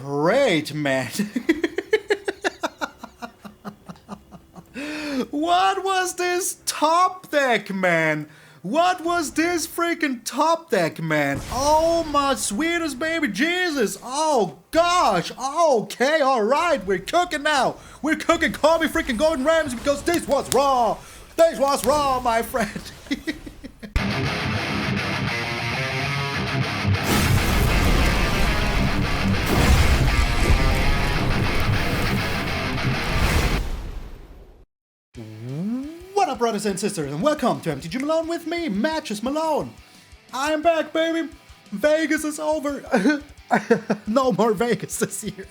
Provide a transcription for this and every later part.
great, man. What was this top deck, man? What was this freaking top deck, man? Oh my sweetest baby Jesus. Oh gosh. Okay, alright. We're cooking now. We're cooking. Call me freaking Golden Rams because this was raw. This was raw, my friend. What up, brothers and sisters, and welcome to MTG Malone with me, Matches Malone. I am back, baby. Vegas is over. No more Vegas this year.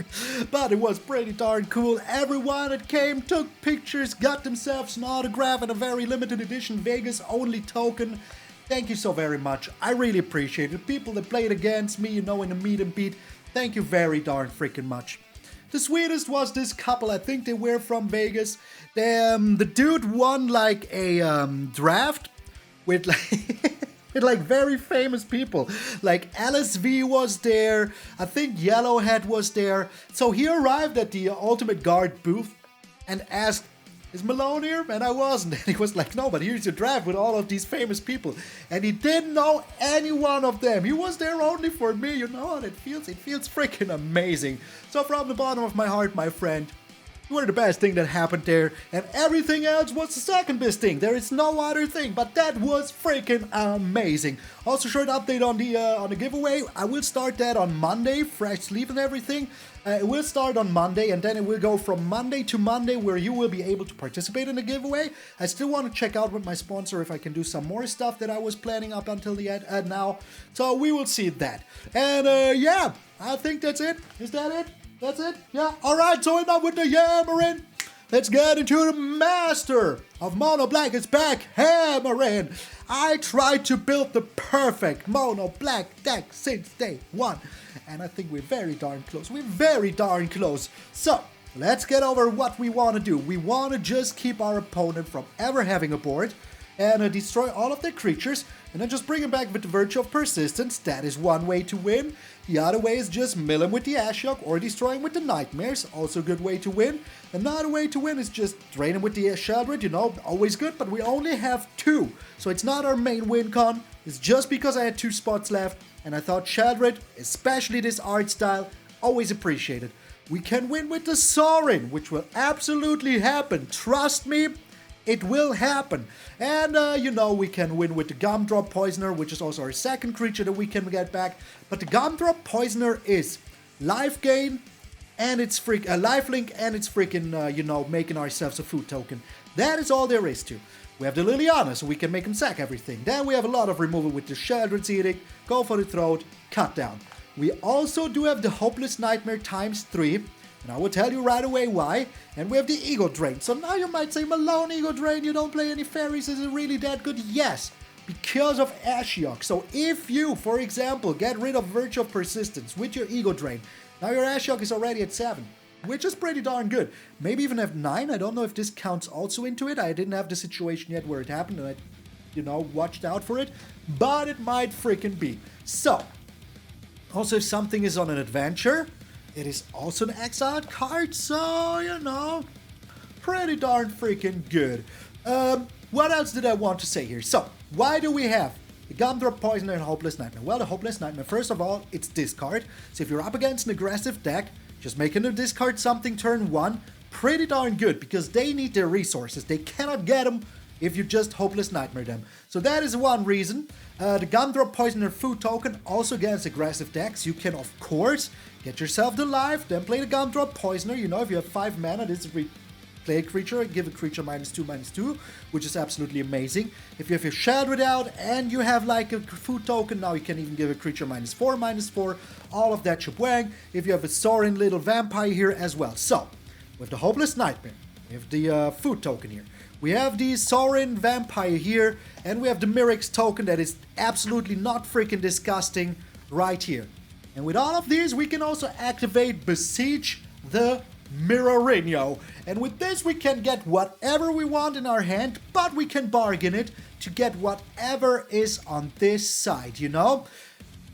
But it was pretty darn cool. Everyone that came took pictures, got themselves an autograph and a very limited edition Vegas only token. Thank you so very much. I really appreciate it. People that played against me, you know, in the meet and beat, thank you very darn freaking much. The sweetest was this couple. I think they were from Vegas. The dude won like a draft with like, with like very famous people. Like LSV was there. I think Yellowhead was there. So he arrived at the Ultimate Guard booth and asked, "Is Malone here?" And I wasn't. And he was like, "No, but here's your draft with all of these famous people." And he didn't know any one of them. He was there only for me. You know what it feels? It feels freaking amazing. So from the bottom of my heart, my friend, you were the best thing that happened there. And everything else was the second best thing. There is no other thing. But that was freaking amazing. Also, short update on the giveaway. I will start that on Monday. Fresh sleeve and everything. It will start on Monday, and then it will go from Monday to Monday, where you will be able to participate in the giveaway. I still want to check out with my sponsor if I can do some more stuff that I was planning up until the end now. So we will see that. And yeah, I think that's it. Is that it? That's it? Yeah. All right. So enough with the yammering. Let's get into the master of Mono Black. It's back, hammering. I tried to build the perfect Mono Black deck since day one. And I think we're very darn close. We're very darn close. So, let's get over what we want to do. We want to just keep our opponent from ever having a board and destroy all of their creatures, and then just bring him back with the Virtue of Persistence. That is one way to win. The other way is just mill him with the Ashiok or destroy him with the Nightmares. Also a good way to win. Another way to win is just drain him with the Sheoldred, you know, always good, but we only have two. So it's not our main win con. It's just because I had 2 spots left, and I thought Sheoldred, especially this art style, always appreciated. We can win with the Sorin, which will absolutely happen. Trust me, it will happen. And, you know, we can win with the Gumdrop Poisoner, which is also our second creature that we can get back. But the Gumdrop Poisoner is life gain, and it's lifelink, and it's freaking, you know, making ourselves a food token. That is all there is to. We have the Liliana, so we can make him sack everything. Then we have a lot of removal with the Sheoldred's Edict, go for the throat, cut down. We also do have the Hopeless Nightmare ×3, and I will tell you right away why. And we have the Ego Drain. So now you might say, Malone, Ego Drain, you don't play any fairies, is it really that good? Yes, because of Ashiok. So if you, for example, get rid of Virtue of Persistence with your Ego Drain, now your Ashiok is already at 7. Which is pretty darn good. Maybe even have 9. I don't know if this counts also into it. I didn't have the situation yet where it happened and I, you know, watched out for it. But it might freaking be. So, also if something is on an adventure, it is also an exiled card. So, you know, pretty darn freaking good. What else did I want to say here? So, why do we have the Gumdrop Poisoner and Hopeless Nightmare? Well, the Hopeless Nightmare, first of all, it's discard. So if you're up against an aggressive deck, just making them discard something turn 1, pretty darn good, because they need their resources. They cannot get them if you just Hopeless Nightmare them. So that is one reason. The Gumdrop Poisoner food token, also against aggressive decks. You can, of course, get yourself the life, then play the Gumdrop Poisoner. You know, if you have 5 mana, this is play a creature, give a creature -2/-2, which is absolutely amazing. If you have your Sheoldred out and you have like a food token, now you can even give a creature -4/-4, all of that shebang. If you have a Sorin little vampire here as well. So, with the Hopeless Nightmare, we have the food token here. We have the Sorin vampire here, and we have the Mirrex token that is absolutely not freaking disgusting right here. And with all of these, we can also activate Beseech the Mirror. And with this we can get whatever we want in our hand, but we can bargain it to get whatever is on this side, you know?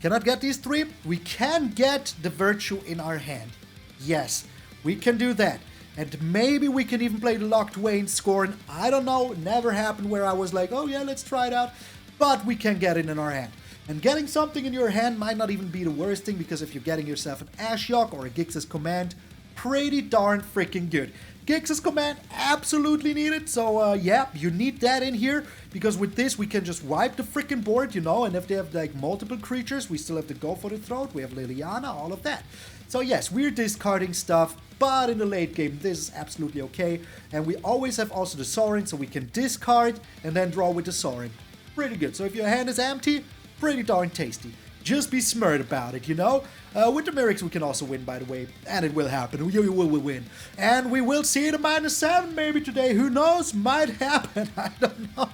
Cannot get these 3. We can get the Virtue in our hand. Yes, we can do that. And maybe we can even play the Locked Wayne Scorn. I don't know, never happened where I was like, oh yeah, let's try it out. But we can get it in our hand. And getting something in your hand might not even be the worst thing, because if you're getting yourself an Ashiok or a Gix's Command, pretty darn freaking good. Gix's Command, absolutely needed, so yeah, you need that in here, because with this we can just wipe the freaking board, you know, and if they have like multiple creatures, we still have to go for the throat, we have Liliana, all of that. So yes, we're discarding stuff, but in the late game this is absolutely okay, and we always have also the Sorin, so we can discard and then draw with the Sorin. Pretty good, so if your hand is empty, pretty darn tasty. Just be smart about it, you know? With the Mirrex we can also win, by the way, and it will happen. We will win. And we will see the -7 maybe today. Who knows? Might happen. I don't know.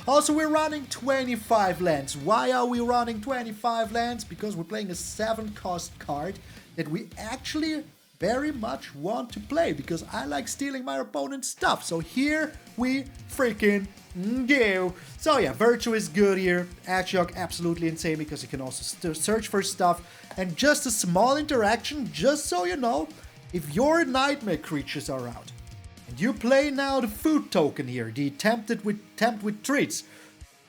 Also, we're running 25 lands. Why are we running 25 lands? Because we're playing a 7-cost card that we actually very much want to play, because I like stealing my opponent's stuff. So here we freaking go. So yeah, Virtue is good here. Ashiok absolutely insane, because you can also search for stuff. And just a small interaction, just so you know, if your nightmare creatures are out and you play now the food token here, the tempt with treats,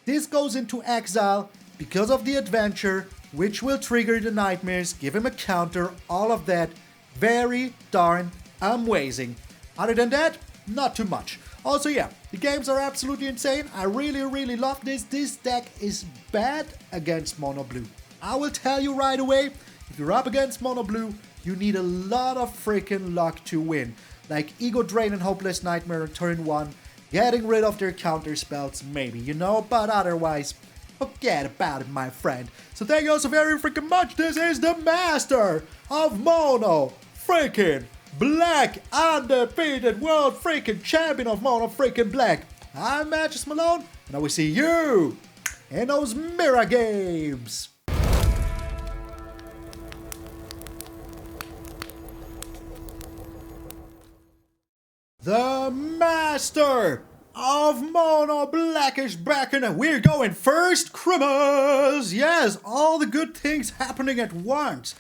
this goes into exile because of the adventure, which will trigger the nightmares, give him a counter, all of that. Very darn amazing. Other than that, not too much. Also, yeah, the games are absolutely insane. I really love this. This deck is bad against Mono Blue. I will tell you right away, if you're up against Mono Blue, you need a lot of freaking luck to win. Like Ego Drain and Hopeless Nightmare on turn 1, getting rid of their counter spells, maybe, you know, but otherwise, forget about it, my friend. So thank you all so very freaking much. This is the master of Mono freaking Black, undefeated world freaking champion of Mono freaking Black. I'm MtgA Malone, and I will see you in those Mire games. The master of Mono Black is back, and we're going first Christmas. Yes, all the good things happening at once.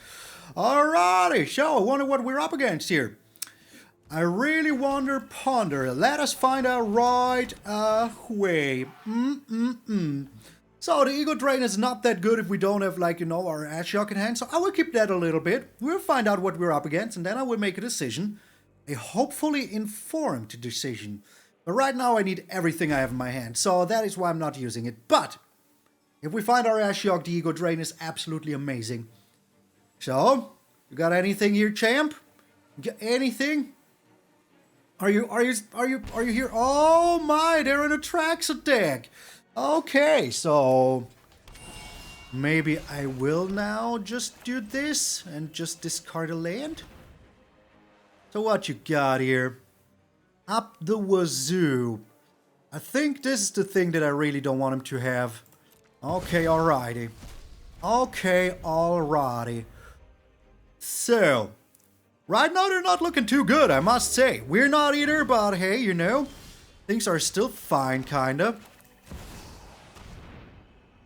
Alrighty, so I wonder what we're up against here. I really ponder. Let us find out right away. So the Ego Drain is not that good if we don't have, like, you know, our Ashiok in hand. So I will keep that a little bit. We'll find out what we're up against, and then I will make a decision. A hopefully informed decision. But right now I need everything I have in my hand, so that is why I'm not using it. But if we find our Ashiok, the Ego Drain is absolutely amazing. So, you got anything here, champ? You got anything? Are you here? Oh my, they're in a Traxa deck. Okay, so maybe I will now just do this and just discard a land. So what you got here? Up the wazoo. I think this is the thing that I really don't want him to have. Okay, alrighty. Okay, alrighty. So, right now they're not looking too good, I must say. We're not either, but hey, you know, things are still fine, kinda.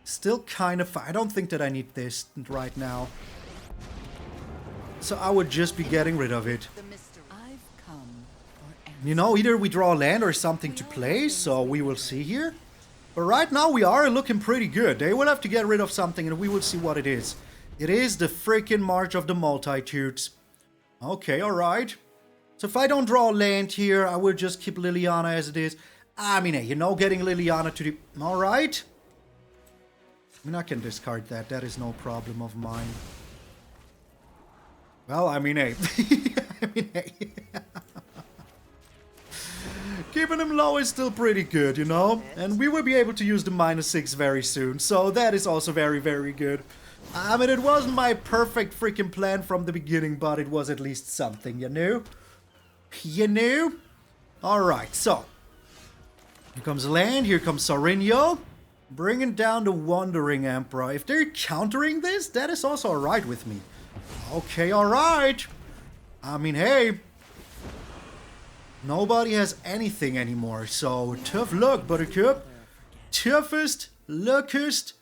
Still kind of fine. I don't think that I need this right now. So I would just be getting rid of it. You know, either we draw land or something to play, so we will see here. But right now we are looking pretty good. They will have to get rid of something and we will see what it is. It is the freaking March of the Multitudes. Okay, alright. So if I don't draw land here, I will just keep Liliana as it is. I mean, hey, you know, getting Liliana to the... Alright. I mean, I can discard that. That is no problem of mine. Well, I mean, hey. I mean, hey. Keeping him low is still pretty good, you know? And we will be able to use the -6 very soon. So that is also very, very good. I mean, it wasn't my perfect freaking plan from the beginning, but it was at least something, you know? You know? Alright, so. Here comes land, here comes Sorinyo. Bringing down the Wandering Emperor. If they're countering this, that is also alright with me. Okay, alright. I mean, hey. Nobody has anything anymore, so tough luck, Buttercup. Toughest, luckiest,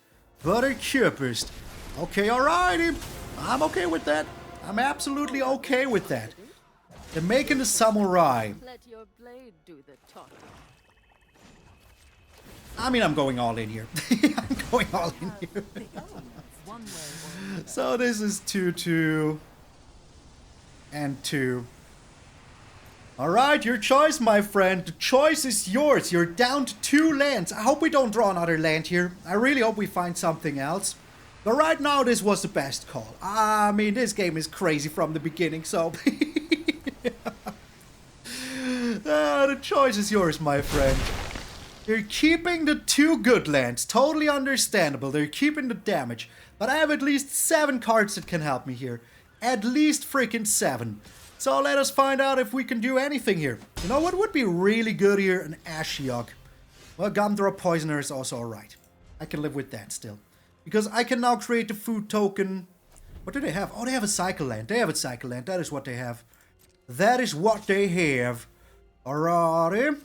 Buttercupest. Okay, alrighty. I'm okay with that. I'm absolutely okay with that. They're making the samurai. Let your blade do the talking. I mean, I'm going all in here. I'm going all in here. So this is 2-2. And 2. Alright, your choice, my friend. The choice is yours. You're down to 2 lands. I hope we don't draw another land here. I really hope we find something else. But right now, this was the best call. I mean, this game is crazy from the beginning, so... the choice is yours, my friend. They're keeping the 2 good lands. Totally understandable. They're keeping the damage. But I have at least 7 cards that can help me here. At least freaking 7. So let us find out if we can do anything here. You know what would be really good here? An Ashiok. Well, Gumdrop Poisoner is also alright. I can live with that still. Because I can now create the food token. What do they have? Oh, they have a cycle land. They have a cycle land. That is what they have. That is what they have. Alrighty.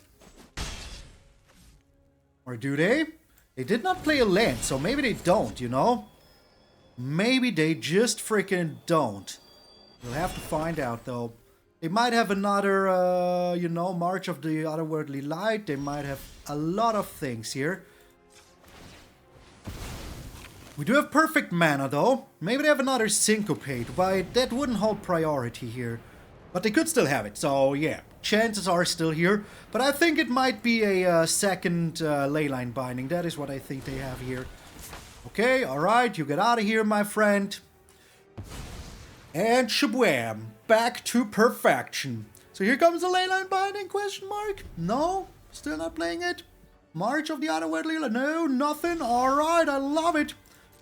Or do they? They did not play a land, so maybe they don't, you know? Maybe they just freaking don't. We'll have to find out, though. They might have another, you know, March of the Otherworldly Light. They might have a lot of things here. We do have perfect mana, though. Maybe they have another Syncopate, but that wouldn't hold priority here. But they could still have it, so yeah. Chances are still here. But I think it might be a second Leyline Binding. That is what I think they have here. Okay, alright, you get out of here, my friend. And shabwam, back to perfection. So here comes the Leyline Binding, question mark? No, still not playing it. March of the Otherworldly Light, no, nothing. Alright, I love it.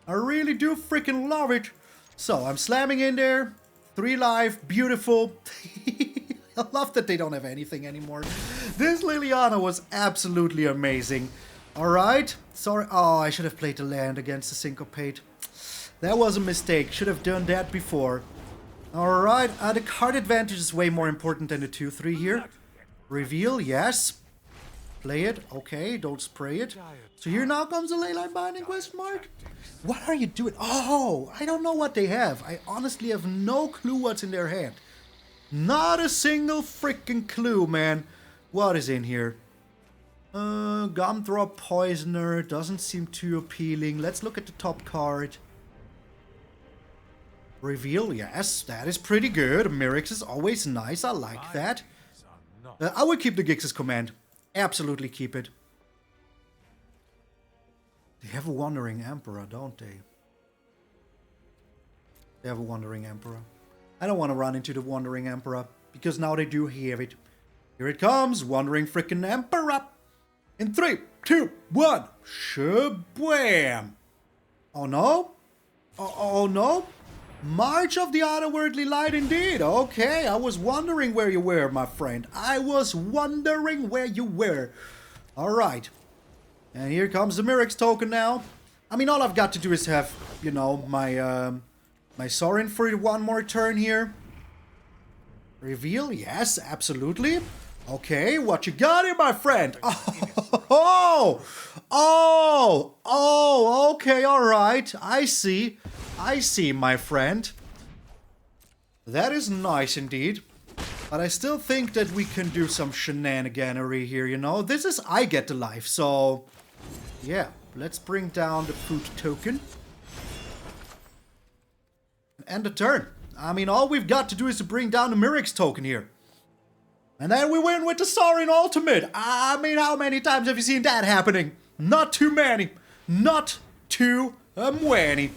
I really do freaking love it. So, I'm slamming in there. 3 life, beautiful. I love that they don't have anything anymore. This Liliana was absolutely amazing. Alright, sorry. Oh, I should have played the land against the Syncopate. That was a mistake. Should have done that before. Alright, the card advantage is way more important than the 2-3 here. Reveal, yes. Play it, okay, don't spray it. So here now comes the Leyline Binding, question mark? What are you doing? Oh, I don't know what they have. I honestly have no clue what's in their hand. Not a single freaking clue, man. What is in here? Gumdrop Poisoner doesn't seem too appealing. Let's look at the top card. Reveal, yes, that is pretty good. Mirrex is always nice, I like that. I would keep the Gix's command. Absolutely keep it. They have a Wandering Emperor, don't they? They have a Wandering Emperor. I don't want to run into the Wandering Emperor, because now they do have it. Here it comes, Wandering frickin' Emperor. In 3, 2, 1. Shabwam. Oh no? Oh no? March of the Otherworldly Light indeed. Okay, I was wondering where you were, my friend. I was wondering where you were. Alright. And here comes the Mirrex token now. I mean, all I've got to do is have, you know, my Sorin for 1 more turn here. Reveal, yes, absolutely. Okay, what you got here, my friend? Oh, okay, alright. I see, my friend. That is nice indeed. But I still think that we can do some shenaniganery here, you know? This is I get the life, so... yeah, let's bring down the food token. End the turn. I mean, all we've got to do is to bring down the Mirrex token here. And then we win with the Sorin Ultimate. I mean, how many times have you seen that happening? Not too many. Not too many.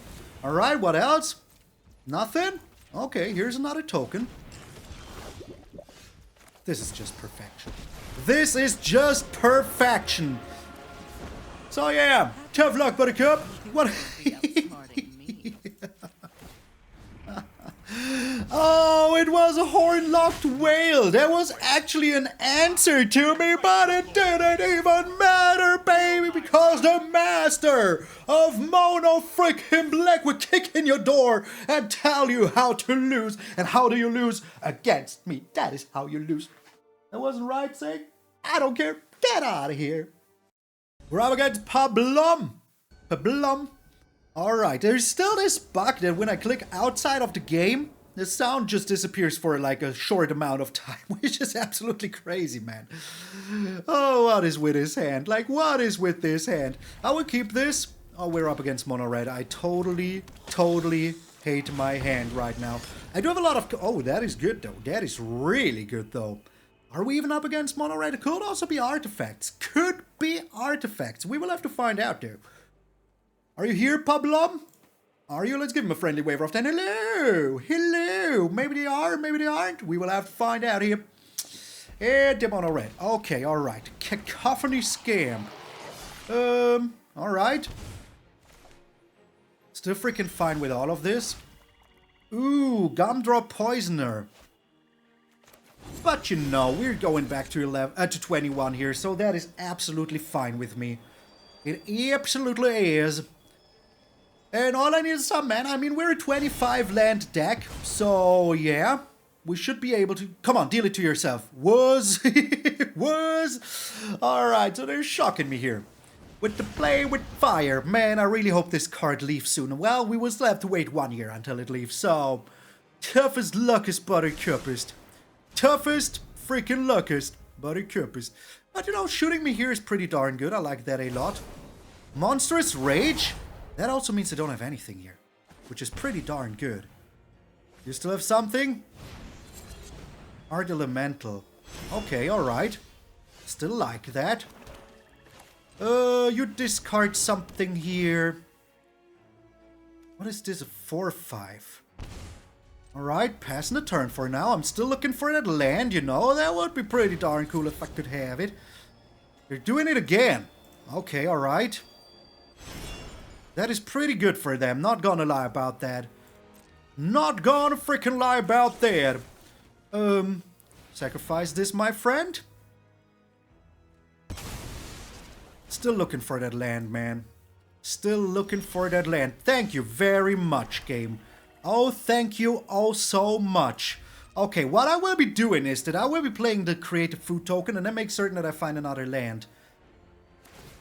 Alright, what else? Nothing? Okay, here's another token. This is just perfection. This is just perfection. So yeah, tough luck, Buttercup. What? Oh, it was a horn-locked whale. There was actually an answer to me, but it didn't even matter, baby, because the master of Mono Frickin' Black would kick in your door and tell you how to lose. And how do you lose? Against me. That is how you lose. That wasn't right, say? I don't care. Get out of here. We're up against Pablum. Alright, there's still this bug that when I click outside of the game, the sound just disappears for like a short amount of time, which is absolutely crazy, man. Oh, what is with his hand? Like, what is with this hand? I will keep this. Oh, we're up against mono red. I totally hate my hand right now. I do have a lot of... Oh, that is good, though. That is really good, though. Are we even up against mono red? It could also be artifacts. Could be artifacts. We will have to find out, though. Are you here, Pablo? Are you? Let's give him a friendly wave off then. Hello! Hello! Maybe they are, maybe they aren't. We will have to find out here. And mono red. Okay, alright. Cacophony scam. Alright. Still freaking fine with all of this. Ooh, Gumdrop Poisoner. But you know, we're going back to 21 here, so that is absolutely fine with me. It absolutely is. And all I need is some mana. I mean, we're a 25 land deck, so yeah. We should be able to... Come on, deal it to yourself. Was. Alright, so they're shocking me here. With the play with fire. Man, I really hope this card leaves soon. Well, we will still have to wait 1 year until it leaves, so... Toughest, luckiest, buttercupist. Toughest, freaking luckiest, buttercupist. But you know, shooting me here is pretty darn good. I like that a lot. Monstrous Rage? That also means I don't have anything here, which is pretty darn good. You still have something? Art Elemental. Okay, alright. Still like that. You discard something here. What is this? A 4/5. Alright, passing the turn for now. I'm still looking for that land, you know. That would be pretty darn cool if I could have it. They're doing it again. Okay, alright. That is pretty good for them. Not gonna lie about that. Not gonna freaking lie about that. Sacrifice this, my friend. Still looking for that land, man. Still looking for that land. Thank you very much, game. Oh, thank you oh so much. Okay, what I will be doing is that I will be playing the creative food token and then make certain that I find another land.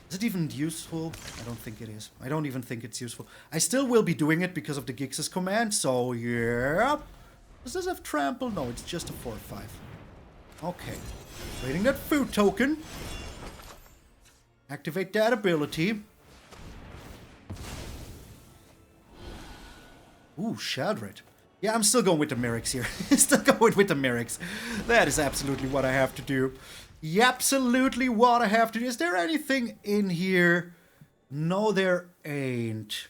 Is it even useful? I don't think it is. I don't even think it's useful. I still will be doing it because of the Gix's command, so yeah. Does this have trample? No, it's just a 4/5. Okay. Creating that food token. Activate that ability. Ooh, Sheoldred. Yeah, I'm still going with the Mirrex here. Still going with the Mirrex. That is absolutely what I have to do. Absolutely what I have to do. Is there anything in here? No, there ain't.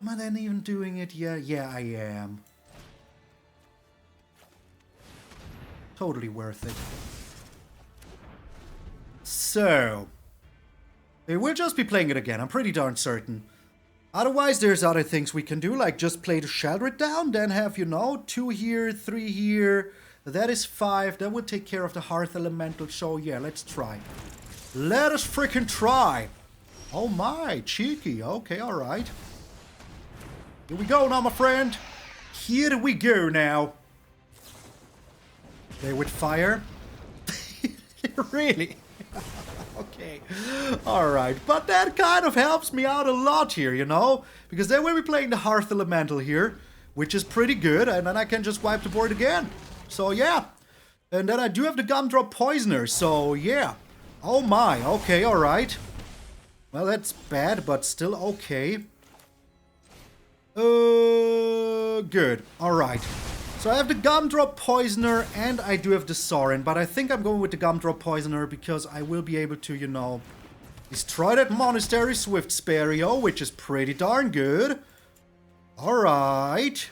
Am I then even doing it? Yeah, I am. Totally worth it. So, we'll just be playing it again. I'm pretty darn certain. Otherwise, there's other things we can do, like just play the Sheoldred down, then have, you know, 2 here, 3 here. That is 5. That would take care of the Hearth Elemental, so yeah, let's try. Let us freaking try. Oh my, cheeky. Okay, alright. Here we go now, my friend. Here we go now. Play with fire. Really? Okay. Alright, but that kind of helps me out a lot here, you know? Because then we'll be playing the Hearth Elemental here, which is pretty good, and then I can just wipe the board again. So yeah. And then I do have the Gumdrop Poisoner, so yeah. Oh my, okay, alright. Well, that's bad, but still okay. Good. Alright. So I have the Gumdrop Poisoner and I do have the Sorin, but I think I'm going with the Gumdrop Poisoner because I will be able to, you know, destroy that Monastery Swift Spario, which is pretty darn good. Alright.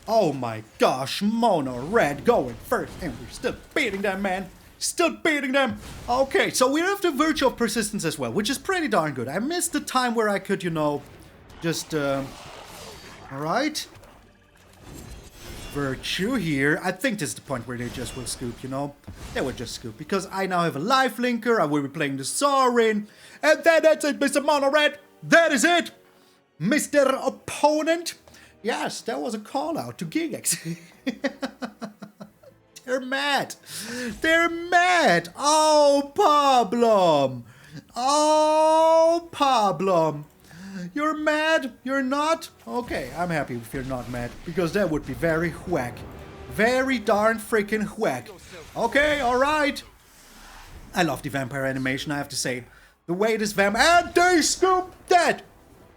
Oh my gosh, Mono Red going first, and we're still beating them, man. Still beating them. Okay, so we have the Virtue of Persistence as well, which is pretty darn good. I missed the time where I could, you know, just, alright. Virtue here. I think this is the point where they just will scoop, you know. They will just scoop. Because I now have a life linker. I will be playing the Sorin. And then that's it, Mr. Mono Red. That is it. Mr. Opponent. Yes, that was a call out to Gigax. They're mad. They're mad. Oh, problem. Oh, Pablo. You're mad? You're not? Okay, I'm happy if you're not mad, because that would be very whack. Very darn freaking whack. Okay, alright. I love the vampire animation, I have to say. The way this and they scoop that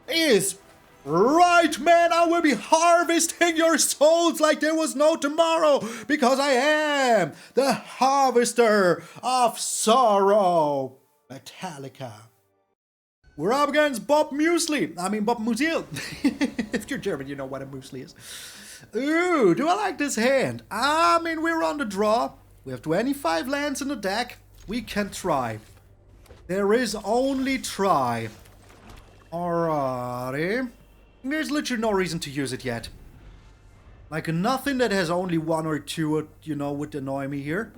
is right, man. I will be harvesting your souls like there was no tomorrow, because I am the harvester of sorrow. Metallica. We're up against Bob Muesli. I mean, Bob Musil. If you're German, you know what a muesli is. Ooh, do I like this hand? I mean, we're on the draw. We have 25 lands in the deck. We can try. There is only try. Alrighty. There's literally no reason to use it yet. Like, nothing that has only one or two, you know, would annoy me here.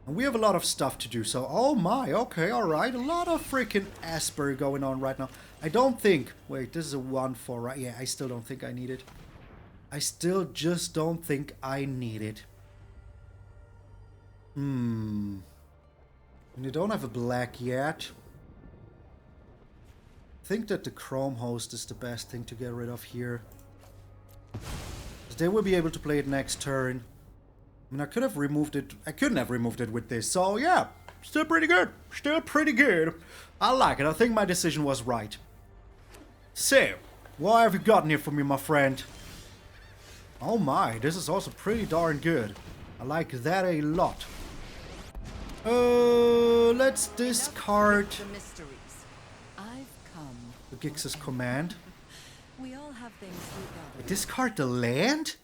And we have a lot of stuff to do, so... Oh my, okay, alright. A lot of freaking Asper going on right now. I don't think... Wait, this is a 1-4, right? Yeah, I still don't think I need it. I still just don't think I need it. And you don't have a black yet. I think that the Chrome Host is the best thing to get rid of here. They will be able to play it next turn. I mean, I could have removed it. I couldn't have removed it with this. So, yeah. Still pretty good. Still pretty good. I like it. I think my decision was right. So, what have you gotten here for me, my friend? Oh my, this is also pretty darn good. I like that a lot. Let's discard the Gix's command. We all have things we got. Discard the land?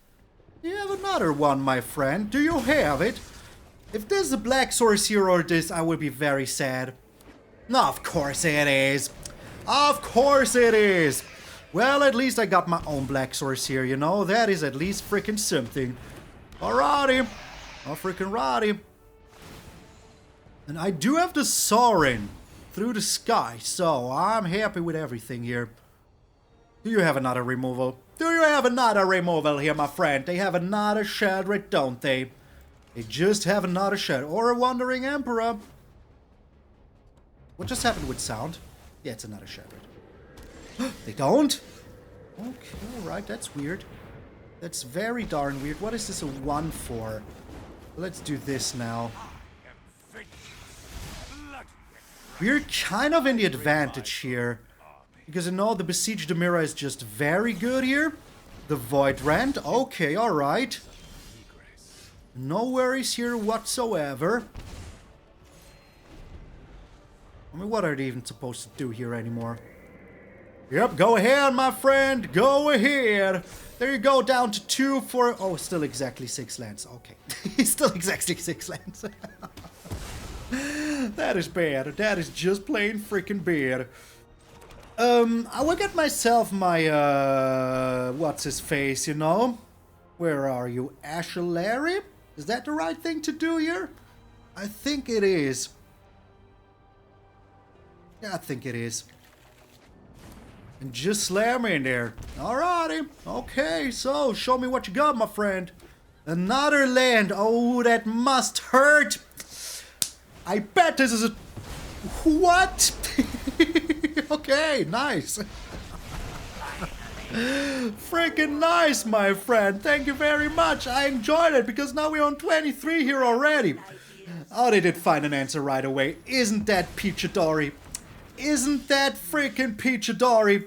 You have another one, my friend. Do you have it? If this is a black sorcerer or this, I will be very sad. No, of course it is. Of course it is. Well, at least I got my own black sorcerer, you know? That is at least freaking something. Alrighty. Oh, freaking righty. And I do have the Sorin through the sky, so I'm happy with everything here. Do you have another removal? Do you have another removal here, my friend? They have another Sheoldred, don't they? They just have another Sheoldred. Or a Wandering Emperor. What just happened with sound? Yeah, it's another Sheoldred. They don't? Okay, alright, that's weird. That's very darn weird. What is this a 1-4? Let's do this now. We're kind of in the advantage here. Because you know, the Beseech the Mirror is just very good here. The Void Rend, okay, alright. No worries here whatsoever. I mean, what are they even supposed to do here anymore? Yep, go ahead, my friend, go ahead. There you go, down to 2 for... Oh, still exactly 6 lands, okay. Still exactly 6 lands. That is bad, that is just plain freaking bad. I will get myself my, what's his face, you know? Where are you? Ashiok? Is that the right thing to do here? I think it is. Yeah, I think it is. And just slam in there. Alrighty. Okay, so show me what you got, my friend. Another land. Oh, that must hurt. I bet this is a... What? Okay, nice. Freaking nice, my friend. Thank you very much. I enjoyed it because now we're on 23 here already. Oh, they did find an answer right away. Isn't that peachadori? Isn't that freaking peachadori?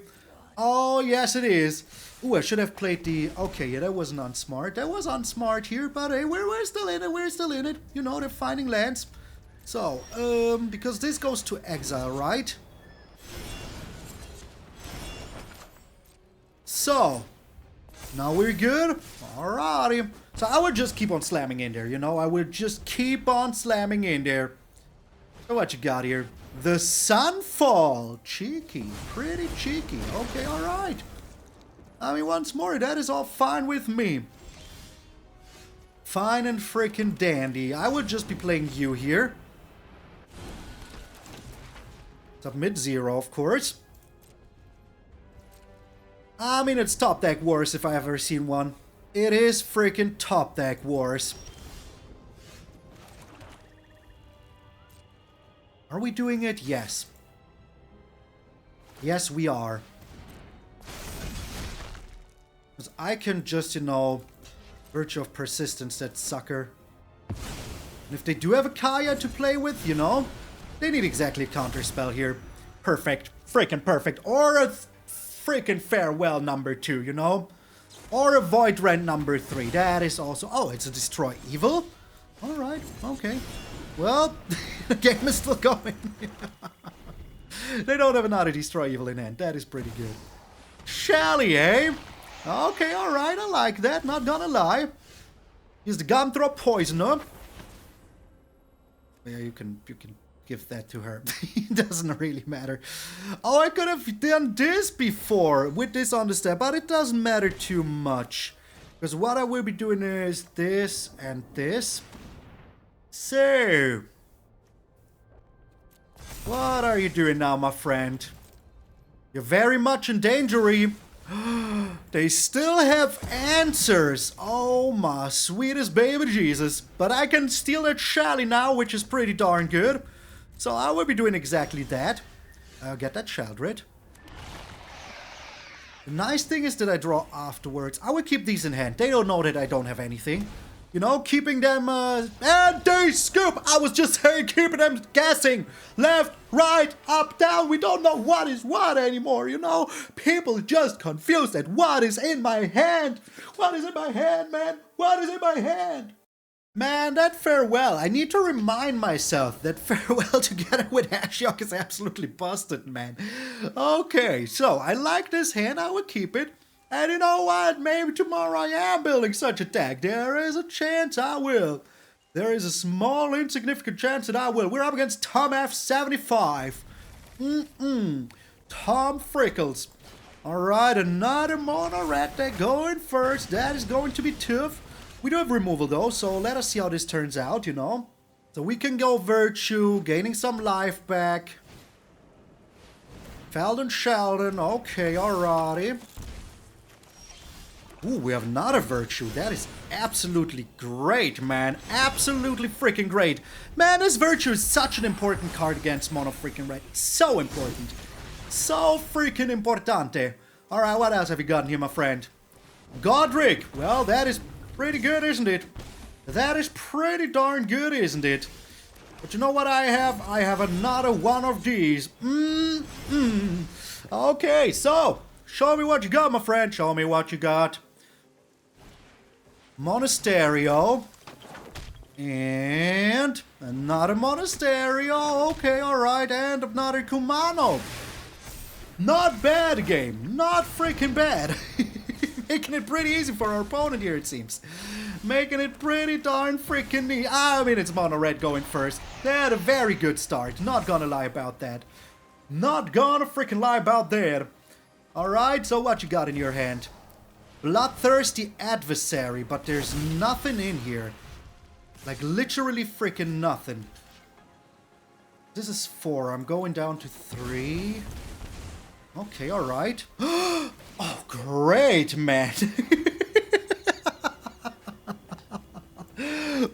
Oh, yes, it is. Ooh, I should have played the... Okay, yeah, that wasn't unsmart. That was unsmart here, but hey, we're still in it. We're still in it. You know, they're finding lands. So, because this goes to exile, right? So, now we're good. Alrighty. So I would just keep on slamming in there, you know? I would just keep on slamming in there. So what you got here? The Sunfall. Cheeky. Pretty cheeky. Okay, alright. I mean, once more, that is all fine with me. Fine and freaking dandy. I would just be playing you here. Submit 0, of course. I mean, it's Top Deck Wars if I've ever seen one. It is freaking Top Deck Wars. Are we doing it? Yes. Yes, we are. Because I can just, you know, Virtue of Persistence that sucker. And if they do have a Kaya to play with, you know, they need exactly a counterspell here. Perfect. Freaking perfect. Or a freaking Farewell number 2, you know? Or a Void Rend number 3. That is also... Oh, it's a Destroy Evil? Alright, okay. Well, the game is still going. They don't have another Destroy Evil in hand. That is pretty good. Shelly, eh? Okay, alright, I like that. Not gonna lie. Use the Gumdrop Poisoner. Yeah, you can give that to her. It doesn't really matter. Oh, I could have done this before with this on the step, but it doesn't matter too much. Because what I will be doing is this and this. So, what are you doing now, my friend? You're very much in danger. They still have answers. Oh my sweetest baby Jesus. But I can steal that Shelly now, which is pretty darn good. So I will be doing exactly that. I'll get that Sheoldred. The nice thing is that I draw afterwards. I will keep these in hand. They don't know that I don't have anything. You know, keeping them, and they scoop! I was just saying, keeping them guessing. Left, right, up, down. We don't know what is what anymore, you know? People just confused at what is in my hand. What is in my hand, man? What is in my hand? Man, that Farewell, I need to remind myself that Farewell together with Ashiok is absolutely busted, man. Okay, so I like this hand, I will keep it. And you know what? Maybe tomorrow I am building such a deck. There is a chance I will. There is a small, insignificant chance that I will. We're up against Tom F75. Tom Frickles. Alright, another mono red deck going first. That is going to be tough. We do have removal though, so let us see how this turns out, you know. So we can go Virtue, gaining some life back. Feldon Sheldon, okay, alrighty. Ooh, we have another Virtue. That is absolutely great, man. Absolutely freaking great. Man, this Virtue is such an important card against mono freaking red. So important. So freaking importante. Alright, what else have you gotten here, my friend? Godric. Well, that is pretty good, isn't it? That is pretty darn good, isn't it? But you know what I have? I have another one of these. Okay, so, show me what you got, my friend. Show me what you got. Monasterio. And another Monasterio. Okay, alright. And another Kumano. Not bad game. Not freaking bad. Making it pretty easy for our opponent here, it seems. Making it pretty darn freaking neat. I mean, it's mono red going first. They had a very good start. Not gonna lie about that. Not gonna freaking lie about that. Alright, so what you got in your hand? Bloodthirsty Adversary, but there's nothing in here. Like, literally freaking nothing. This is 4. I'm going down to 3. Okay, alright. Oh, great, man.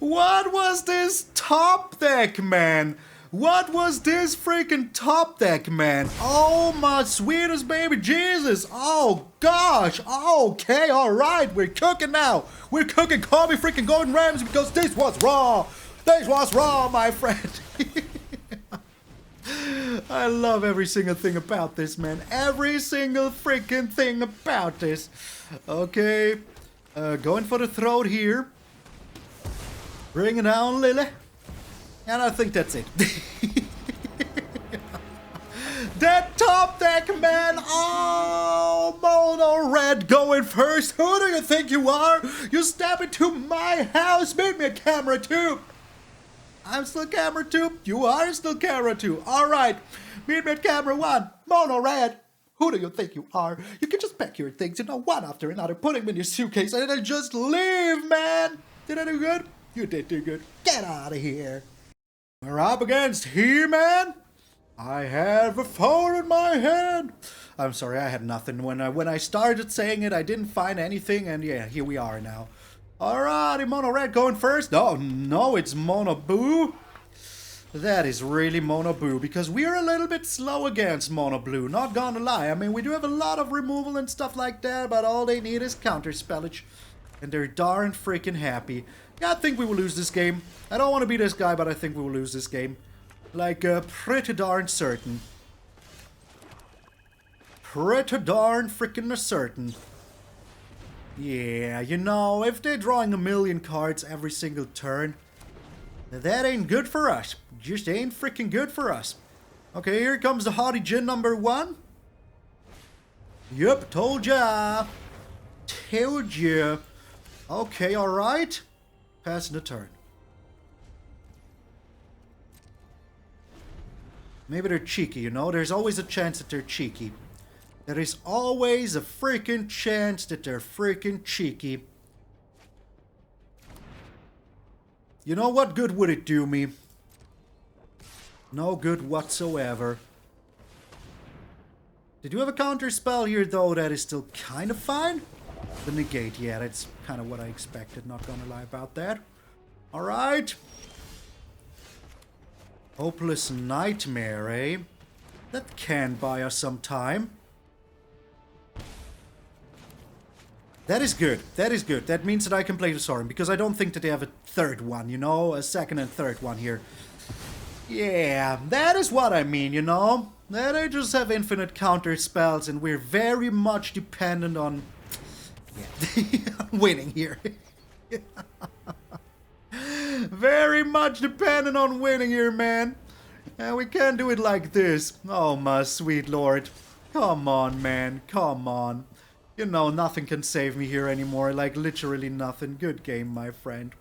What was this top deck, man? What was this freaking top deck, man? Oh, my sweetest baby Jesus. Oh, gosh. Okay, alright. We're cooking now. We're cooking. Call me freaking Golden Rams because this was raw. This was raw, my friend. I love every single thing about this, man. Every single freaking thing about this. Okay. Going for the throat here. Bring it down, Lily. And I think that's it. That top deck, man. Oh, mono red going first. Who do you think you are? You step into my house. Make me a camera too. I'm still camera 2. You are still camera 2. Alright. Meet me at camera 1. Mono red. Who do you think you are? You can just pack your things, you know, one after another, putting them in your suitcase, and then just leave, man. Did I do good? You did do good. Get out of here. We're up against He-Man. I have a phone in my hand. I'm sorry, I had nothing. When I started saying it, I didn't find anything, and yeah, here we are now. Alrighty, mono red going first. Oh no, it's mono boo. That is really Mono Blue, because we're a little bit slow against Mono Blue, not gonna lie. I mean, we do have a lot of removal and stuff like that, but all they need is counter spellage. And they're darn freaking happy. Yeah, I think we will lose this game. I don't want to be this guy, but I think we will lose this game. Like, pretty darn certain. Pretty darn freaking certain. Yeah, you know, if they're drawing a million cards every single turn, that ain't good for us. Just ain't freaking good for us. Okay, here comes the Haughty Jin number 1. Yup, told ya. Told ya. Okay, alright. Passing the turn. Maybe they're cheeky, you know? There's always a chance that they're cheeky. There is always a freaking chance that they're freaking cheeky. You know what good would it do me? No good whatsoever. They do have a counter spell here, though, that is still kind of fine. The negate, yeah, that's kind of what I expected, not gonna lie about that. Alright. Hopeless Nightmare, eh? That can buy us some time. That is good. That is good. That means that I can play the Sorin, because I don't think that they have a third one, you know? A second and third one here. Yeah, that is what I mean, you know? That I just have infinite counter spells, and we're very much dependent on... yeah, winning here. Very much dependent on winning here, man. And we can't do it like this. Oh, my sweet lord. Come on, man. Come on. You know, nothing can save me here anymore. Like, literally nothing. Good game, my friend.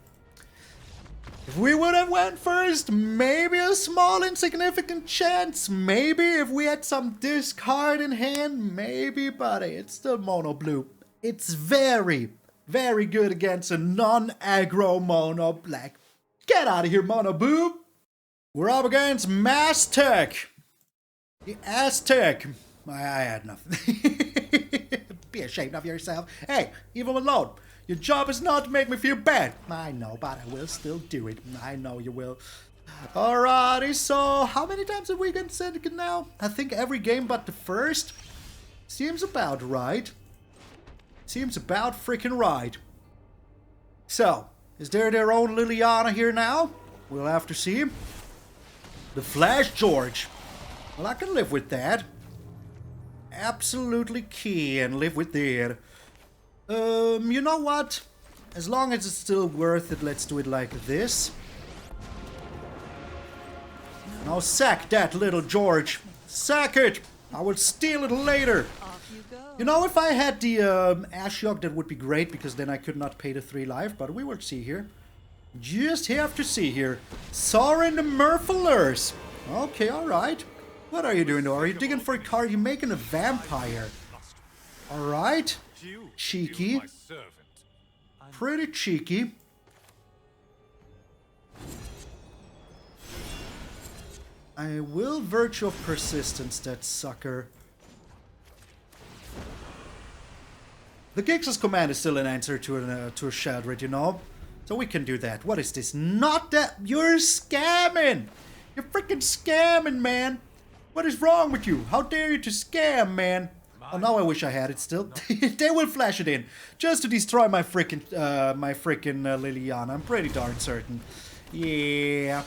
If we would have went first, maybe a small insignificant chance. Maybe if we had some discard in hand. Maybe, but it's still Mono Blue. It's very, very good against a non-aggro Mono Black. Get out of here, Mono Blue. We're up against Maztec. The Aztec. I had nothing. Be ashamed of yourself. Hey, even Malone, your job is not to make me feel bad. I know, but I will still do it. I know you will. Alrighty, so how many times have we got Syndicate now? I think every game but the first. Seems about right. Seems about freaking right. So, is there their own Liliana here now? We'll have to see. The Flash George. Well, I can live with that. Absolutely key and live with that. You know what? As long as it's still worth it, let's do it like this. Now sack that little George. Sack it! I will steal it later. Off you go. You know, if I had the Ashiok, that would be great, because then I could not pay the 3 life, but we will see here. Just have to see here. Sorin the Mirthless. Okay, alright. What are you doing though? Are you digging for a card? You're making a vampire. Alright. Cheeky. Pretty cheeky. I will Virtue of Persistence that sucker. The Gix's command is still an answer to a Sheoldred, you know? So we can do that. What is this? Not that. You're scamming! You're freaking scamming, man! What is wrong with you? How dare you to scam, man? Oh, now I wish I had it still. They will flash it in. Just to destroy my freaking Liliana. I'm pretty darn certain. Yeah.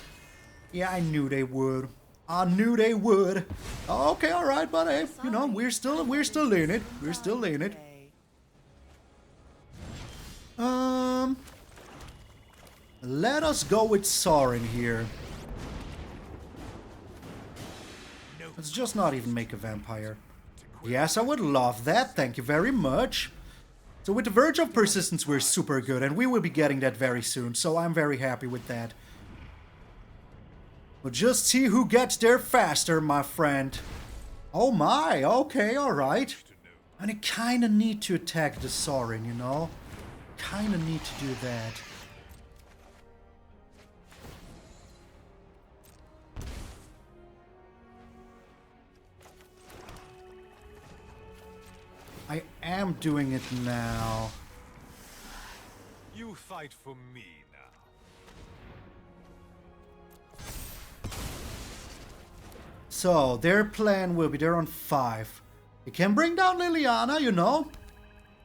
Yeah, I knew they would. I knew they would. Okay, alright, but hey, you know, we're still in it. We're still in it. Let us go with Sorin here. Let's just not even make a vampire. Yes, I would love that. Thank you very much. So with the Verge of Persistence, we're super good, and we will be getting that very soon, so I'm very happy with that. We'll just see who gets there faster, my friend. Oh my, okay, alright. And I kinda need to attack the Sorin, you know? Kinda need to do that. I am doing it now. You fight for me now. So, their plan will be they're on 5. They can bring down Liliana, you know.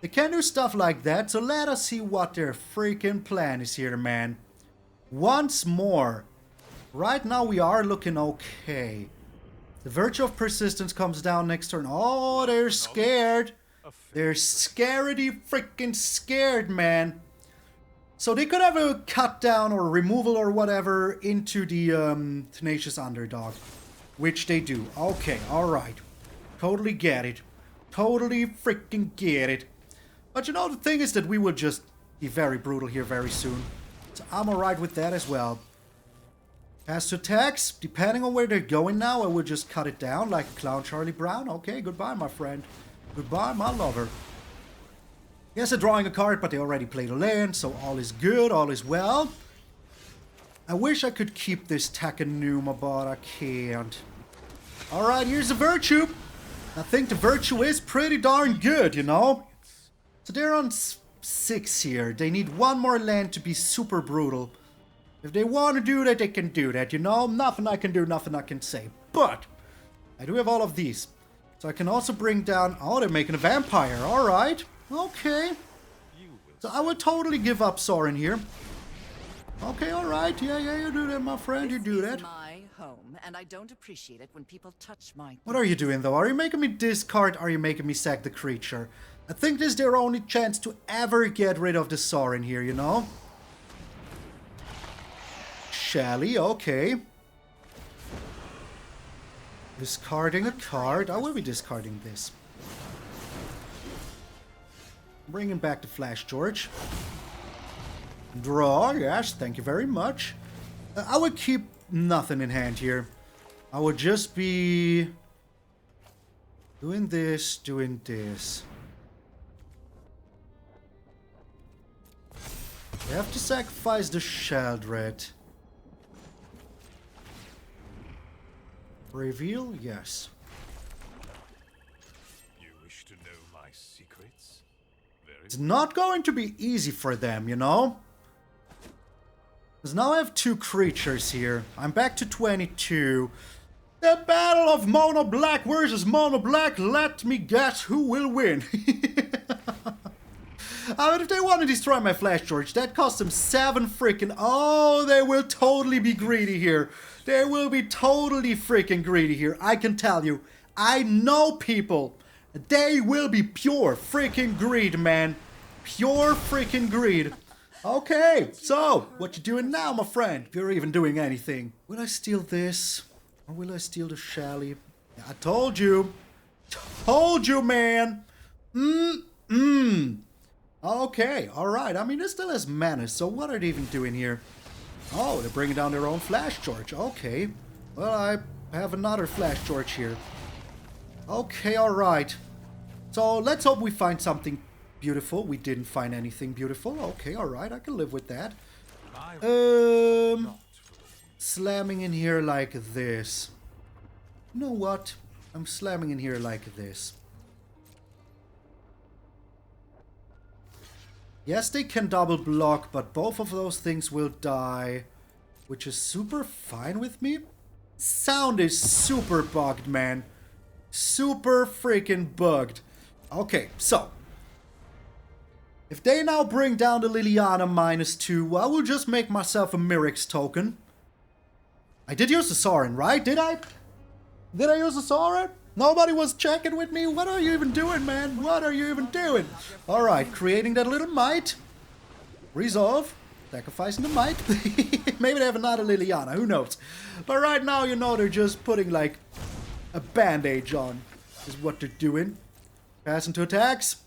They can do stuff like that, so let us see what their freaking plan is here, man. Once more. Right now we are looking okay. The Virtue of Persistence comes down next turn. Oh, they're scared. They're scaredy freaking scared, man. So they could have a cut down or removal or whatever into the Tenacious Underdog. Which they do. Okay, alright. Totally get it. Totally freaking get it. But you know, the thing is that we will just be very brutal here very soon. So I'm alright with that as well. Pass to attacks. Depending on where they're going now, I will just cut it down like a Clown Charlie Brown. Okay, goodbye, my friend. Goodbye, my lover. Yes, they're drawing a card, but they already played a land, so all is good, all is well. I wish I could keep this Takenuma, but I can't. Alright, here's the Virtue. I think the Virtue is pretty darn good, you know? So they're on 6 here. They need one more land to be super brutal. If they want to do that, they can do that, you know? Nothing I can do, nothing I can say. But I do have all of these. So I can also bring down... Oh, they're making a vampire. Alright. Okay. So I would totally give up Sorin here. Okay, alright. Yeah, you do that, my friend. You do that. My home, and I don't appreciate it when people touch my... What are you doing, though? Are you making me discard? Are you making me sack the creature? I think this is their only chance to ever get rid of the Sorin here, you know? Shelly, okay. Discarding a card. I will be discarding this. Bringing back the Flash George. Draw, yes, thank you very much. I would keep nothing in hand here. I would just be doing this, doing this. You have to sacrifice the Sheoldred. Reveal? Yes. You wish to know my secrets? It's not going to be easy for them, you know? Because now I have 2 creatures here. I'm back to 22. The battle of Mono Black versus Mono Black. Let me guess who will win. I mean, if they want to destroy my Flash George, that costs them 7 freaking... Oh, they will totally be greedy here. They will be totally freaking greedy here. I can tell you. I know people. They will be pure freaking greed, man. Pure freaking greed. Okay, so, what you doing now, my friend? If you're even doing anything. Will I steal this? Or will I steal the Shelly? Yeah, I told you. Told you, man. Okay, alright. I mean, this still has mana, so what are they even doing here? Oh, they're bringing down their own Flash George. Okay. Well, I have another Flash George here. Okay, alright. So, let's hope we find something beautiful. We didn't find anything beautiful. Okay, alright. I can live with that. Slamming in here like this. You know what? I'm slamming in here like this. Yes, they can double block, but both of those things will die, which is super fine with me. Sound is super bugged, man. Super freaking bugged. Okay, so. If they now bring down the Liliana -2, I will just make myself a Mirrex token. I did use the Sorin, right? Did I? Did I use the Sorin? Nobody was checking with me. What are you even doing, man? What are you even doing? Alright, creating that little mite. Resolve. Sacrificing the mite. Maybe they have another Liliana, who knows? But right now, you know, they're just putting, like, a bandage on. Is what they're doing. Passing to attacks.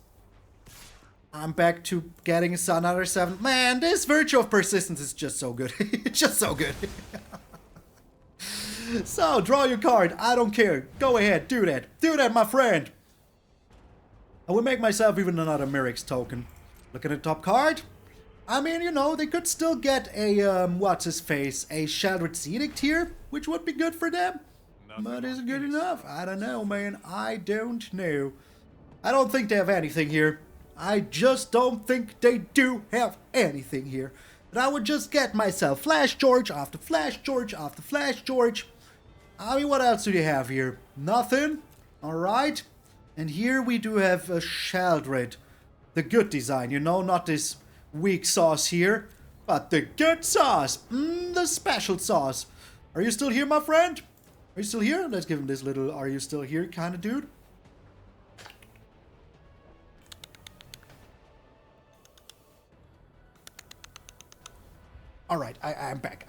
I'm back to getting another 7. Man, this Virtue of Persistence is just so good. It's just so good. So, draw your card. I don't care. Go ahead. Do that. Do that, my friend. I will make myself even another Mirrex token. Look at the top card. I mean, you know, they could still get a, what's-his-face, a Sheoldred's Edict here, which would be good for them. But is it good enough? I don't know, man. I don't know. I don't think they have anything here. I just don't think they do have anything here. But I would just get myself Flash George after Flash George after Flash George. I mean, what else do you have here? Nothing? Alright. And here we do have a Sheoldred. The good design, you know, not this weak sauce here, but the good sauce. The special sauce. Are you still here, my friend? Are you still here? Let's give him this little "are you still here" kind of dude. Alright, I'm back.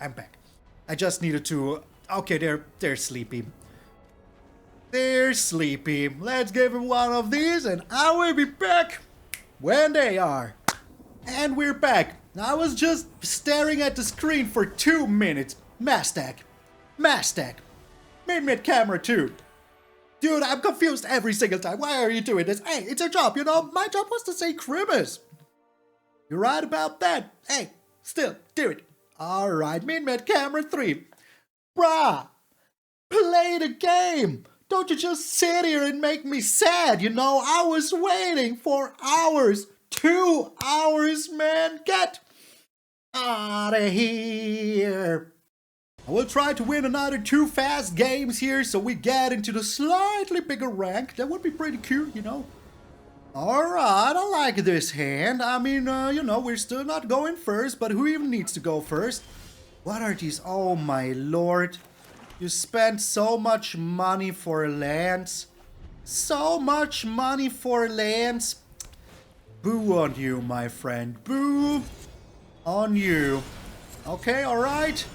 I just needed to... Okay, they're sleepy. They're sleepy. Let's give him one of these and I will be back when they are. And we're back. I was just staring at the screen for 2 minutes. MtgA. Mid camera too. Dude, I'm confused every single time. Why are you doing this? Hey, it's a job, you know? My job was to say Grimace. You're right about that. Hey, still, do it. Alright, mid camera 3. Bruh, play the game. Don't you just sit here and make me sad, you know? I was waiting for hours. 2 hours, man. Get out of here. I will try to win another 2 fast games here so we get into the slightly bigger rank. That would be pretty cute, you know? Alright, I like this hand. I mean, you know, we're still not going first, but who even needs to go first? What are these? Oh my lord. You spent so much money for lands. So much money for lands. Boo on you, my friend. Boo on you. Okay, alright.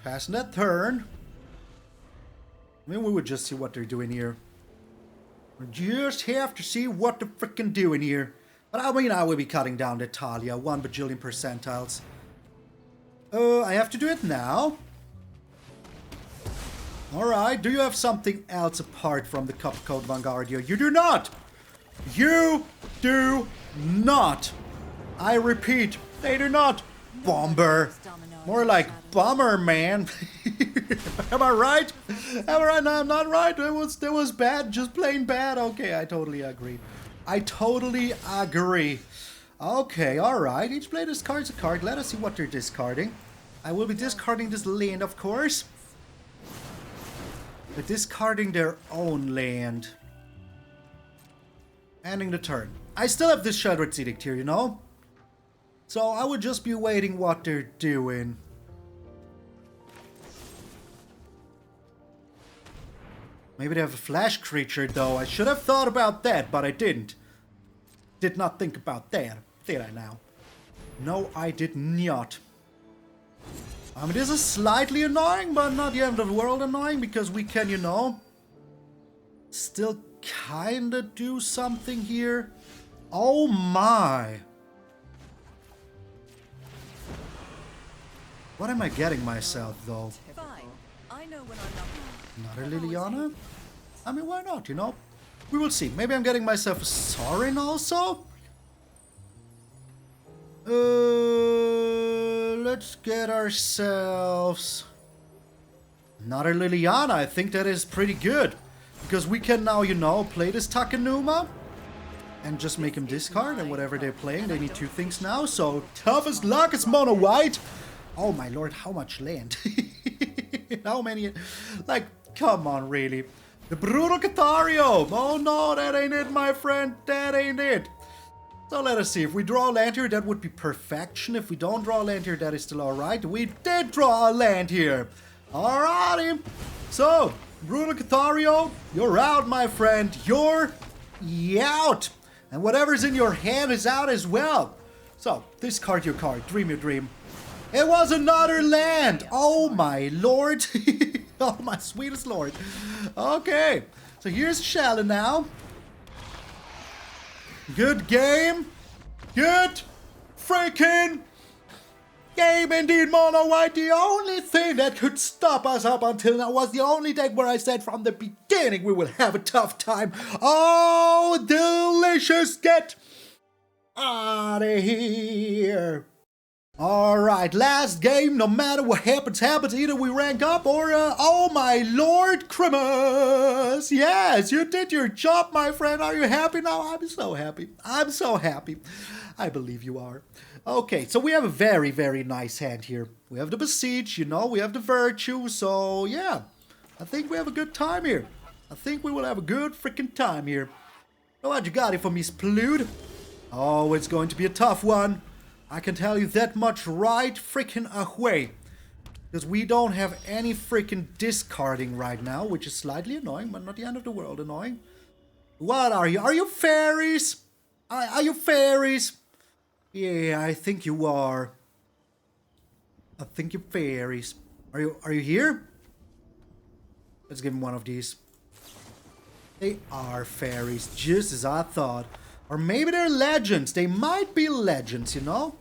Passing that turn. I mean, we would just see what they're doing here. We just have to see what they're freaking doing here. But I mean, I will be cutting down the Talia 1 bajillion percentiles. I have to do it now. Alright, do you have something else apart from the Cup Code Vanguardia? You do not! You do not! I repeat, they do not! Bomber! More like bummer, man. Am I right? Am I right? No, I'm not right. It was bad, just plain bad. Okay, I totally agree. I totally agree. Okay, alright. Each player discards a card. Let us see what they're discarding. I will be discarding this land, of course. They're discarding their own land. Ending the turn. I still have this Sheoldred's Edict here, you know? So I would just be waiting what they're doing. Maybe they have a flash creature though. I should have thought about that, but I didn't. Did not think about that, did I now? No, I did not. I mean, this is slightly annoying, but not the end of the world annoying, because we can, you know, still kinda do something here. Oh my! What am I getting myself, though? Fine. I know when I'm not. Another Liliana? I mean, why not, you know? We will see. Maybe I'm getting myself a Sorin also? Let's get ourselves another Liliana. I think that is pretty good. Because we can now, you know, play this Takenuma and just make him discard, and whatever they're playing, they need 2 things now. So, toughest luck is mono white. Oh my lord, how much land? How many? Like, come on, really? The Brutal Cathario! Oh no, that ain't it, my friend. That ain't it. So let us see. If we draw a land here, that would be perfection. If we don't draw a land here, that is still alright. We did draw a land here. Alrighty. So, Brutal Cathario, you're out, my friend. You're out. And whatever's in your hand is out as well. So, discard your card. Dream your dream. It was another land! Oh my lord! Oh my sweetest lord. Okay, so here's Sheoldred now. Good game. Good freaking game indeed, Mono White. The only thing that could stop us up until now was the only deck where I said from the beginning we would have a tough time. Oh, delicious! Get out of here. Alright, last game, no matter what happens, either we rank up or, oh my lord, Grimace! Yes, you did your job, my friend. Are you happy now? I'm so happy. I'm so happy. I believe you are. Okay, so we have a very, very nice hand here. We have the Beseech, you know, we have the Virtue, so yeah. I think we have a good time here. I think we will have a good freaking time here. So what you got here for me, Splood? Oh, it's going to be a tough one. I can tell you that much right freaking away. Because we don't have any freaking discarding right now, which is slightly annoying, but not the end of the world annoying. What are you? Are you fairies? Are you fairies? Yeah, I think you are. I think you're fairies. Are you here? Let's give him one of these. They are fairies, just as I thought. Or maybe they're legends. They might be legends, you know?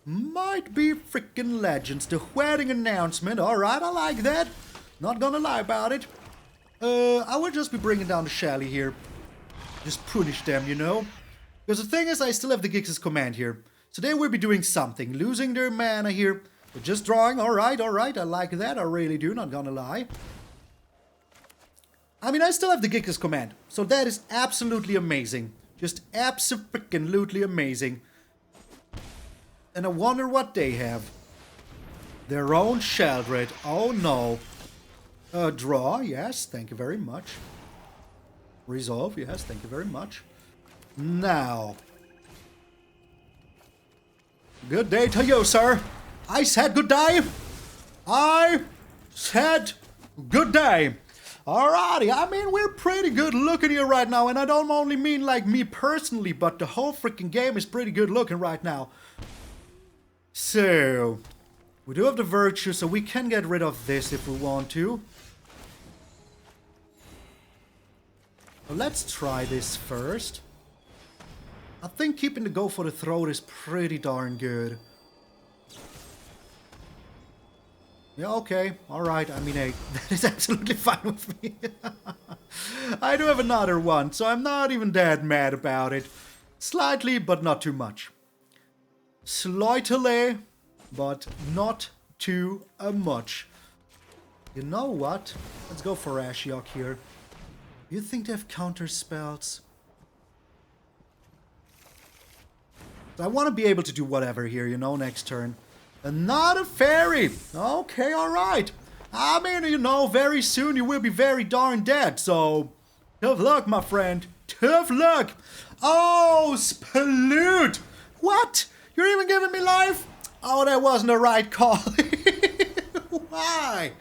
Might be freaking legends. The wedding announcement. Alright, I like that. Not gonna lie about it. I will just be bringing down the Shelly here. Just punish them, you know? Because the thing is, I still have the Gix's command here. So they will be doing something. Losing their mana here. But just drawing. Alright, alright. I like that. I really do. Not gonna lie. I mean, I still have the Gix's command. So that is absolutely amazing. Just abso-freaking-lutely amazing. And I wonder what they have. Their own Sheoldred. Oh no. Draw. Yes, thank you very much. Resolve. Yes, thank you very much. Now. Good day to you, sir. I said good day. I said good day. Alrighty, I mean, we're pretty good looking here right now, and I don't only mean like me personally, but the whole freaking game is pretty good looking right now. So, we do have the Virtue, so we can get rid of this if we want to. So let's try this first. I think keeping the Go for the Throat is pretty darn good. Yeah, okay, alright, I mean, hey, that is absolutely fine with me. I do have another one, so I'm not even that mad about it. Slightly, but not too much. Slightly, but not too much. You know what? Let's go for Ashiok here. You think they have counter spells? I want to be able to do whatever here, you know, next turn. Another fairy! Okay, alright. I mean, you know, very soon you will be very darn dead, so... Tough luck, my friend. Tough luck! Oh, Splood! What? You're even giving me life? Oh, that wasn't the right call. Why?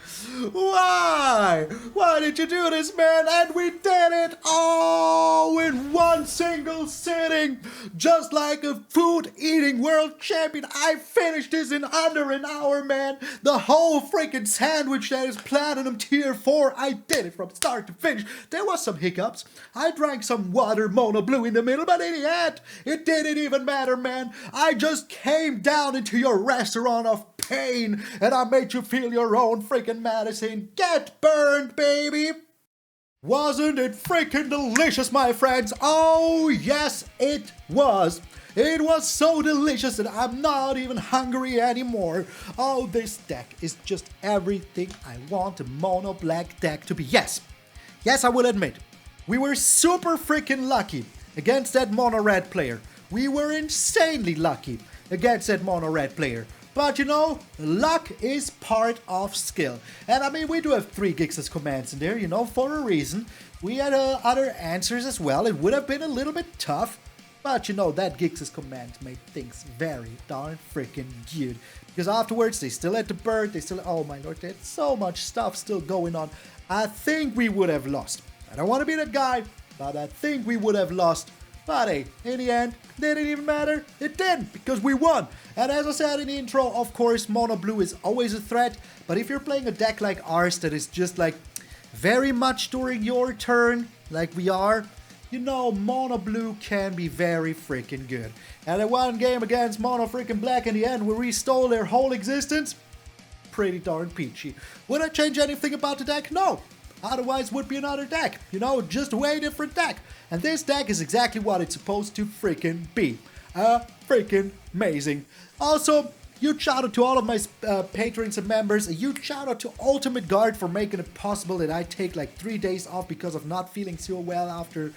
Why? Why did you do this, man? And we did it! Oh, in one single sitting! Just like a food-eating world champion, I finished this in under an hour, man! The whole freaking sandwich that is Platinum Tier 4, I did it from start to finish. There was some hiccups. I drank some water, mono blue in the middle, but in the end, it didn't even matter, man. I just came down into your restaurant of pain, and I made you feel your own freaking medicine. Get burned, baby! Wasn't it freaking delicious, my friends? Oh, yes, it was. It was so delicious that I'm not even hungry anymore. Oh, this deck is just everything I want a mono black deck to be. Yes, yes, I will admit, we were super freaking lucky against that mono red player. We were insanely lucky against that mono red player. But you know, luck is part of skill. And I mean, we do have 3 Gix's commands in there, you know, for a reason. We had other answers as well. It would have been a little bit tough. But you know, that Gix's command made things very darn freaking good. Because afterwards, they still had the bird, they still... Oh my lord, they had so much stuff still going on. I think we would have lost. I don't want to be that guy, but I think we would have lost. But hey, in the end, did it even matter? It didn't, because we won. And as I said in the intro, of course, mono blue is always a threat. But if you're playing a deck like ours that is just like very much during your turn, like we are, you know, mono blue can be very freaking good. And in one game against mono freaking black in the end, where we stole their whole existence, pretty darn peachy. Would I change anything about the deck? No. Otherwise would be another deck, you know, just a way different deck. And this deck is exactly what it's supposed to freaking be. Freaking amazing. Also, huge shout out to all of my patrons and members. A huge shout out to Ultimate Guard for making it possible that I take like 3 days off because of not feeling so well after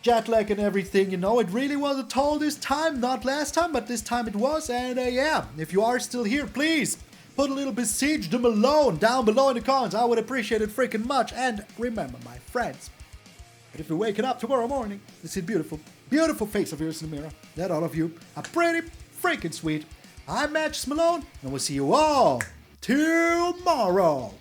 jet lag and everything, you know. It really was a toll this time, not last time, but this time it was. And yeah, if you are still here, please put a little Beseech the Malone down below in the comments. I would appreciate it freaking much. And remember, my friends, but if you're waking up tomorrow morning, you see beautiful, beautiful face of yours in the mirror, that all of you are pretty freaking sweet. I'm MtgA Malone, and we'll see you all tomorrow.